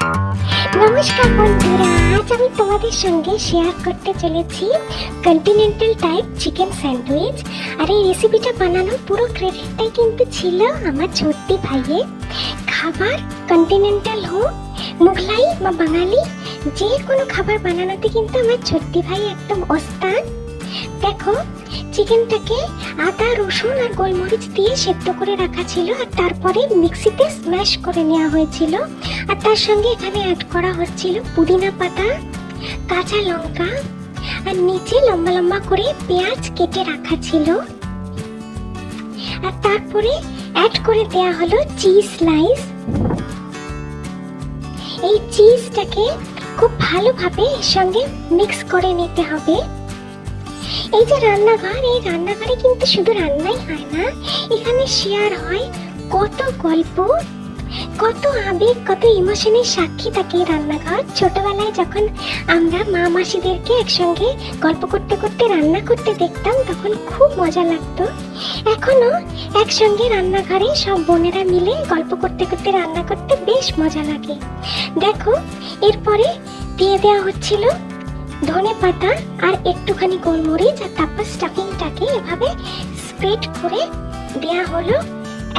নমস্কার বন্ধুরা, আজ আমি তোমাদের সঙ্গে শেয়ার করতে চলেছি কন্টিনেন্টাল টাইপ চিকেন স্যান্ডউইচ। আর এই রেসিপিটা বানানোর পুরো ক্রেডিটটাই কিন্তু ছিল আমার ছোট্টি ভাইয়ের। খাবার কন্টিনেন্টাল হোক, মুঘলাই বা বাঙালি, যে কোনো খাবার বানানোতে কিন্তু আমার ছোট্টি ভাই একদম ওস্তাদ। দেখো, চিকেনটাকে আদা রসুন আর গোলমরিচ দিয়ে সেদ্ধ করে রাখা ছিল, আর তারপরে মিক্সিতে স্ম্যাশ করে নেওয়া হয়েছিল। আর তার সঙ্গে এখানে অ্যাড করা হচ্ছিল পুদিনা পাতা, কাঁচা লঙ্কা, আর নিচে লম্বা লম্বা করে পেঁয়াজ কেটে রাখা ছিল। আর তারপরে অ্যাড করে দেয়া হলো চিজ স্লাইস। এই চিজটাকে খুব ভালোভাবে এর সঙ্গে মিক্স করে নিতে হবে। এই যে রান্নাঘর, এই রান্নাঘরে কিন্তু শুধু রান্নাই হয় না, এখানে শেয়ার হয় কত গল্প, কত আবেগ, কত ইমোশনের সাক্ষী থাকে এই রান্নাঘর। ছোটবেলায় যখন আমরা মা মাসিদেরকে একসঙ্গে গল্প করতে করতে রান্না করতে দেখতাম, তখন খুব মজা লাগতো। এখনো একসঙ্গে রান্নাঘরে সব বোনেরা মিলে গল্প করতে করতে রান্না করতে বেশ মজা লাগে। দেখো, এরপরে দিয়ে দেওয়া হচ্ছিল ধনে পাতা আর একটুখানি গোলমরিচ, আর তারপর স্টাফিংটাকে এভাবে স্প্রেড করে দেয়া হলো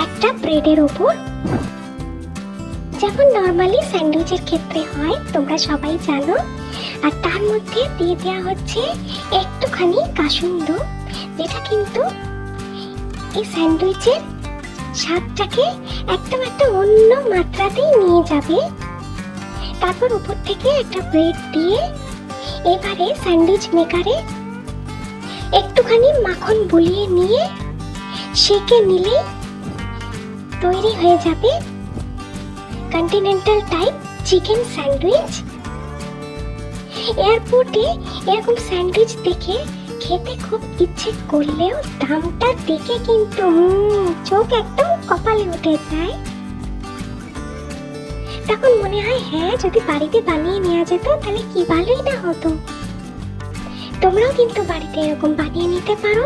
একটা ব্রেডের ওপর, যেমন নর্মালি স্যান্ডউইচের ক্ষেত্রে হয়, তোমরা সবাই জানো। আর তার মধ্যে দিয়ে দেওয়া হচ্ছে একটুখানি কাসুন্দ, যেটা কিন্তু এই স্যান্ডউইচের স্বাদটাকে একদম একটা অন্য মাত্রাতেই নিয়ে যাবে। তারপর উপর থেকে একটা ব্রেড দিয়ে এবারে স্যান্ডউইচ মেকারে একটুখানি মাখন বুলিয়ে নিয়ে সেকে নিলেই তৈরি হয়ে যাবে কন্টিনেন্টাল টাইপ চিকেন স্যান্ডউইচ। এয়ারপোর্টে এরকম স্যান্ডউইচ দেখে খেতে খুব ইচ্ছে করলেও দামটা দেখে কিন্তু চোখ একদম কপালে উঠে যায়। তখন মনে হয়, হ্যাঁ, যদি বাড়িতে বানিয়ে নেওয়া যেত তাহলে কি ভালোই না হতো। তোমরাও কিন্তু বাড়িতে এরকম বানিয়ে নিতে পারো।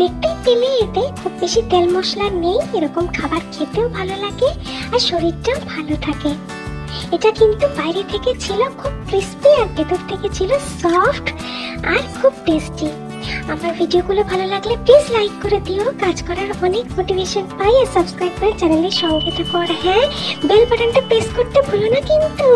দেখতে পেলে এতে খুব বেশি তেল মশলা নেই, এরকম খাবার খেতেও ভালো লাগে আর শরীরটাও ভালো থাকে। এটা কিন্তু বাইরে থেকে ছিল খুব ক্রিস্পি আর ভেতর থেকে ছিল সফট আর খুব টেস্টি। আমার ভিডিওগুলো ভালো লাগলে প্লিজ লাইক করে দিও, কাজ করার অনেক মোটিভেশন পাই। আর সাবস্ক্রাইব করে চ্যানেলের সঙ্গে থাকো, আর হ্যাঁ, বেল বাটনটা প্রেস করতে ভুলো না কিন্তু।